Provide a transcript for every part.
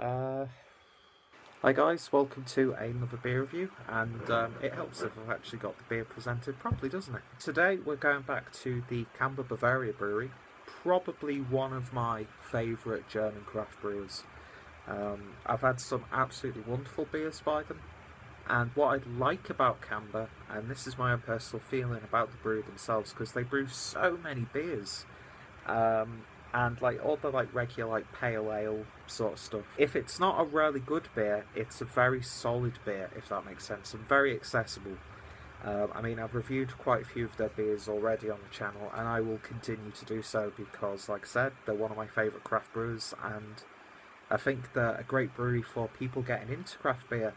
Hi guys, welcome to another beer review, and it helps if I've actually got the beer presented properly, doesn't it? Today we're going back to the Camba Bavaria brewery, probably one of my favourite German craft brewers. I've had some absolutely wonderful beers by them, and what I like about Camba, and this is my own personal feeling about the brewery themselves, because they brew so many beers, um, and like all the like regular like pale ale sort of stuff. If it's not a really good beer, it's a very solid beer, if that makes sense, and very accessible. I mean, I've reviewed quite a few of their beers already on the channel, and I will continue to do so because, like I said, they're one of my favourite craft brewers, and I think they're a great brewery for people getting into craft beer,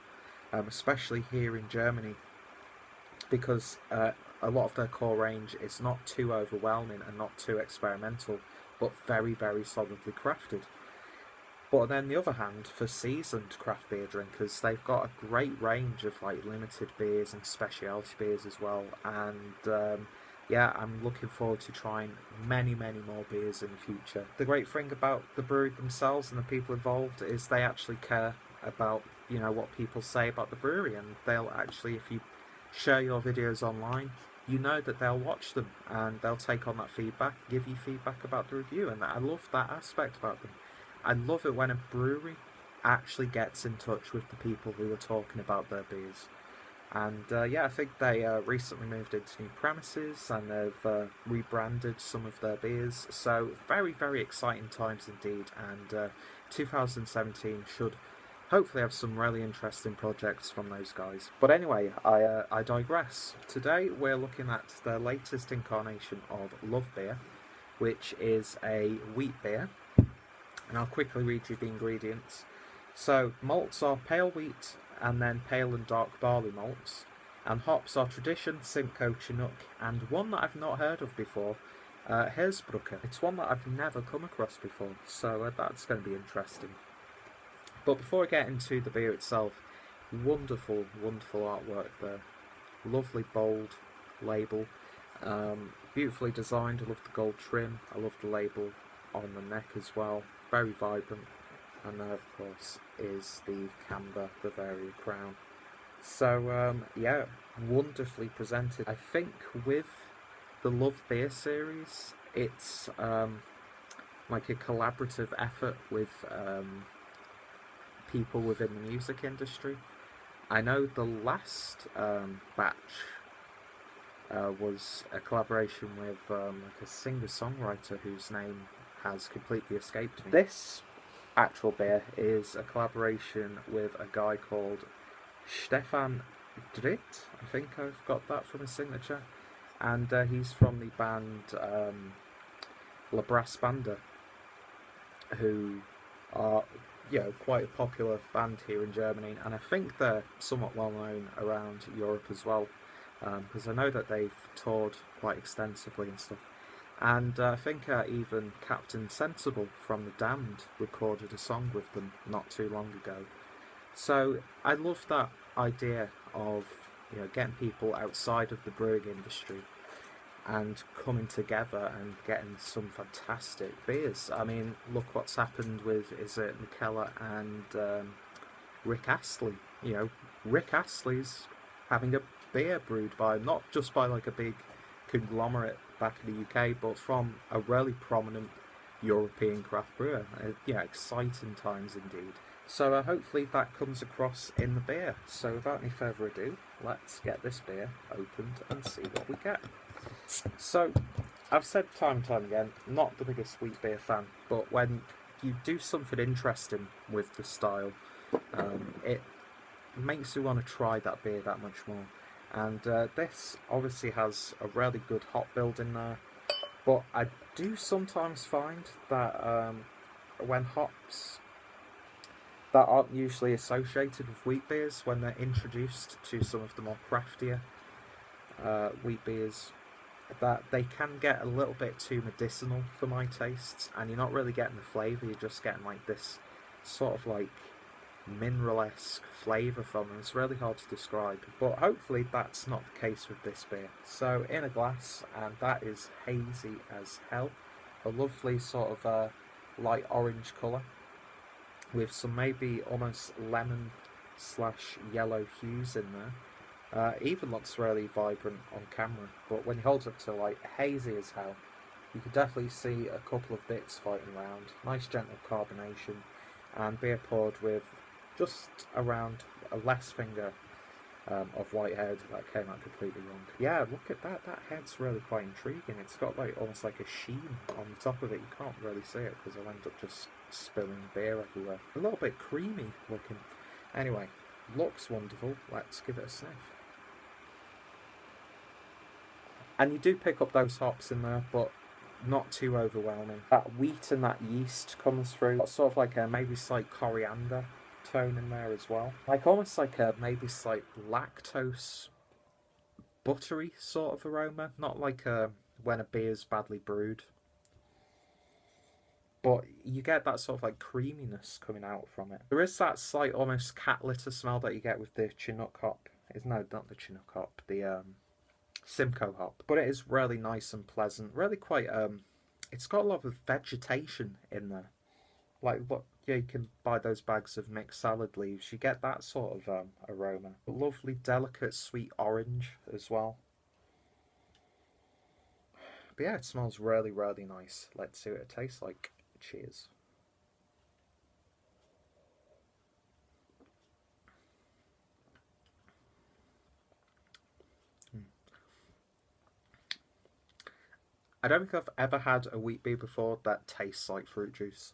especially here in Germany, because a lot of their core range is not too overwhelming and not too experimental, but very, very solidly crafted. But then, on the other hand, for seasoned craft beer drinkers, they've got a great range of like limited beers and specialty beers as well. And yeah, I'm looking forward to trying many, many more beers in the future. The great thing about the brewery themselves and the people involved is they actually care about what people say about the brewery, and they'll actually, if you share your videos online, you know that they'll watch them and they'll take on that feedback, give you feedback about the review, and I love that aspect about them. I love it when a brewery actually gets in touch with the people who are talking about their beers. And yeah, I think they recently moved into new premises and they've rebranded some of their beers. So very, very exciting times indeed. And 2017 should hopefully have some really interesting projects from those guys. But anyway, I digress. Today we're looking at the latest incarnation of Lovebeer, which is a wheat beer, and I'll quickly read you the ingredients. So malts are pale wheat and then pale and dark barley malts, and hops are tradition, Simcoe, Chinook, and one that I've not heard of before, Hersbrucker. It's one that I've never come across before, so that's going to be interesting. But before I get into the beer itself, wonderful, wonderful artwork there. Lovely bold label, beautifully designed. I love the gold trim. I love the label on the neck as well. Very vibrant. And there, of course, is the Camba Bavaria crown. So, yeah, wonderfully presented. I think with the Lovebeer series, it's like a collaborative effort with people within the music industry. I know the last batch was a collaboration with like a singer-songwriter whose name has completely escaped me. This actual beer is a collaboration with a guy called Steffan Dettl. I think I've got that from his signature, and he's from the band LaBrassBanda, who are quite a popular band here in Germany, and I think they're somewhat well known around Europe as well, because I know that they've toured quite extensively and stuff. And I think even Captain Sensible from The Damned recorded a song with them not too long ago. So I love that idea of getting people outside of the brewing industry and coming together and getting some fantastic beers. I mean, look what's happened with, is it Michela and Rick Astley? Rick Astley's having a beer brewed by, not just by like a big conglomerate back in the UK, but from a really prominent European craft brewer. Exciting times indeed. So hopefully that comes across in the beer. So without any further ado, let's get this beer opened and see what we get. So, I've said time and time again, not the biggest wheat beer fan, but when you do something interesting with the style, it makes you want to try that beer that much more. And this obviously has a really good hop build in there, but I do sometimes find that when hops that aren't usually associated with wheat beers, when they're introduced to some of the more craftier wheat beers, that they can get a little bit too medicinal for my tastes, and you're not really getting the flavour, you're just getting like this sort of like mineral-esque flavour from them. It's really hard to describe, but hopefully that's not the case with this beer. So in a glass, and that is hazy as hell, a lovely sort of light orange colour, with some maybe almost lemon slash yellow hues in there. Even looks really vibrant on camera, but when you hold it to light, hazy as hell. You can definitely see a couple of bits fighting around. Nice gentle carbonation, and beer poured with just around a less finger of white head. That came out completely wrong. Yeah, look at that. That head's really quite intriguing. It's got like almost like a sheen on the top of it. You can't really see it because I'll end up just spilling beer everywhere. A little bit creamy looking. Anyway, looks wonderful. Let's give it a sniff. And you do pick up those hops in there, but not too overwhelming. That wheat and that yeast comes through. Got sort of like a maybe slight coriander tone in there as well. Like almost like a maybe slight lactose buttery sort of aroma. Not like when a beer's badly brewed. But you get that sort of like creaminess coming out from it. There is that slight almost cat litter smell that you get with the Chinook hop. No, not the Chinook hop. The Simcoe hop, but it is really nice and pleasant. Really quite it's got a lot of vegetation in there. Like what? Yeah, you can buy those bags of mixed salad leaves. You get that sort of aroma. A lovely, delicate, sweet orange as well. But yeah, it smells really, really nice. Let's see what it tastes like. Cheers. I don't think I've ever had a wheat beer before that tastes like fruit juice.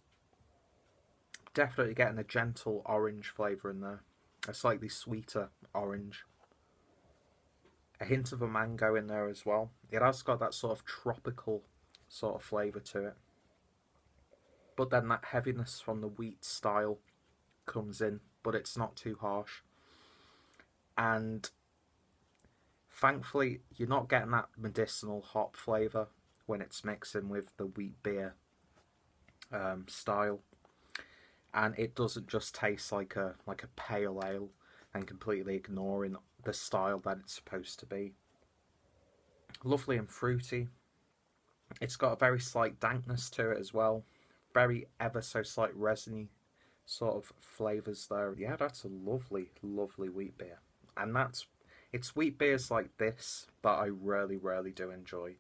Definitely getting a gentle orange flavour in there. A slightly sweeter orange. A hint of a mango in there as well. It has got that sort of tropical sort of flavour to it. But then that heaviness from the wheat style comes in, but it's not too harsh. And thankfully, you're not getting that medicinal hop flavour when it's mixing with the wheat beer style. And it doesn't just taste like a pale ale and completely ignoring the style that it's supposed to be. Lovely and fruity. It's got a very slight dankness to it as well. Very ever so slight resiny sort of flavours there. Yeah, that's a lovely, lovely wheat beer. And it's wheat beers like this that I really, really do enjoy.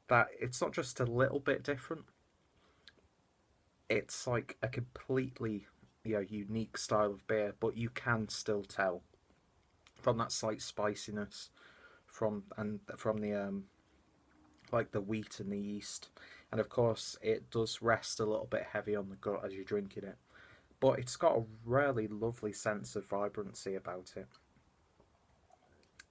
That it's not just a little bit different. It's like a completely unique style of beer, but you can still tell from that slight spiciness from the like the wheat and the yeast, and of course it does rest a little bit heavy on the gut as you're drinking it, but it's got a really lovely sense of vibrancy about it.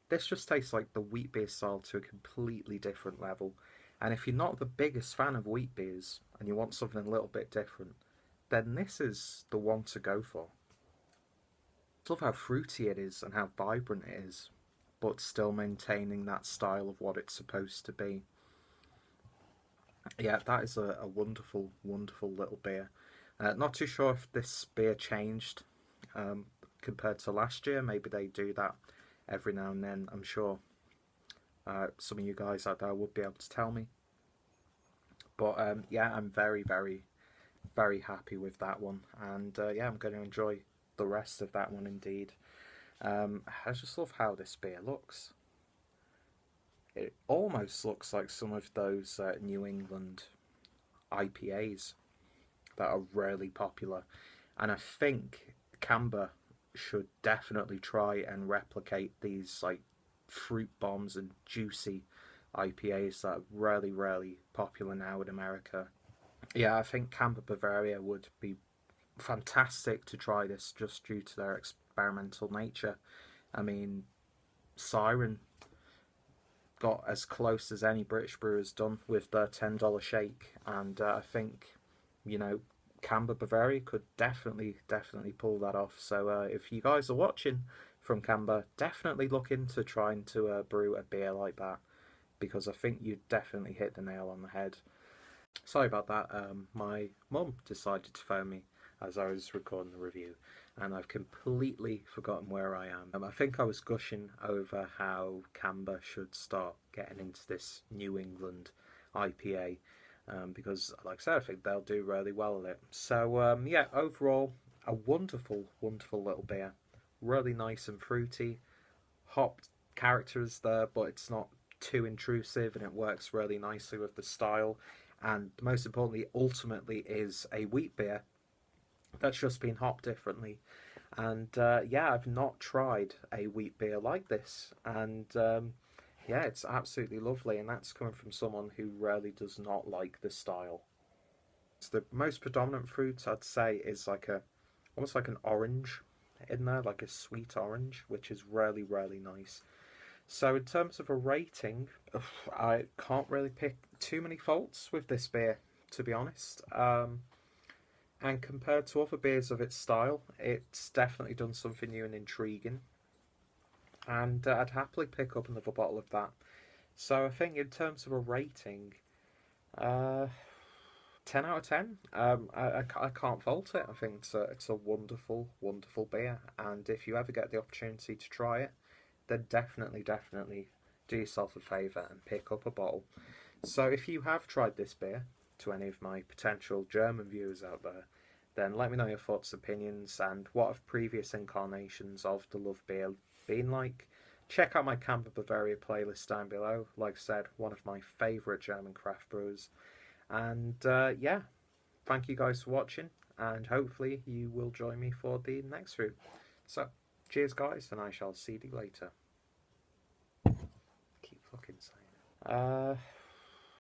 This just tastes like the wheat beer style to a completely different level. And if you're not the biggest fan of wheat beers and you want something a little bit different, then this is the one to go for. I love how fruity it is and how vibrant it is, but still maintaining that style of what it's supposed to be. Yeah, that is a wonderful, wonderful little beer. Not too sure if this beer changed compared to last year. Maybe they do that every now and then. I'm sure some of you guys out there would be able to tell me. But yeah, I'm very, very, very happy with that one. And yeah, I'm going to enjoy the rest of that one indeed. I just love how this beer looks. It almost looks like some of those New England IPAs that are really popular. And I think Camba should definitely try and replicate these like fruit bombs and juicy IPAs that are really, really popular now in America. Yeah, I think Camba Bavaria would be fantastic to try this just due to their experimental nature. I mean, Siren got as close as any British brewer's done with their $10 shake, and I think, you know, Camba Bavaria could definitely pull that off. So if you guys are watching from Camba, definitely look into trying to brew a beer like that, because I think you definitely hit the nail on the head. Sorry about that. My mum decided to phone me as I was recording the review, and I've completely forgotten where I am. I think I was gushing over how Camba should start getting into this New England IPA, because, like I said, I think they'll do really well with it. So, yeah, overall, a wonderful, wonderful little beer. Really nice and fruity. Hopped characters there, but it's not too intrusive and it works really nicely with the style. And most importantly, ultimately, is a wheat beer that's just been hopped differently. And yeah, I've not tried a wheat beer like this. And yeah, it's absolutely lovely. And that's coming from someone who really does not like the style. So the most predominant fruit I'd say is like a almost like an orange in there, like a sweet orange, which is really, really nice. So in terms of a rating, I can't really pick too many faults with this beer, to be honest. And compared to other beers of its style, it's definitely done something new and intriguing. And I'd happily pick up another bottle of that. So I think in terms of a rating, uh, 10 out of 10. I can't fault it. I think it's a wonderful, wonderful beer. And if you ever get the opportunity to try it, then definitely, definitely do yourself a favour and pick up a bottle. So if you have tried this beer, to any of my potential German viewers out there, then let me know your thoughts, opinions, and what have previous incarnations of the Lovebeer been like. Check out my Camba Bavaria playlist down below. Like I said, one of my favourite German craft brewers. And yeah, thank you guys for watching, and hopefully you will join me for the next review. So, cheers guys, and I shall see you later. Keep fucking saying it.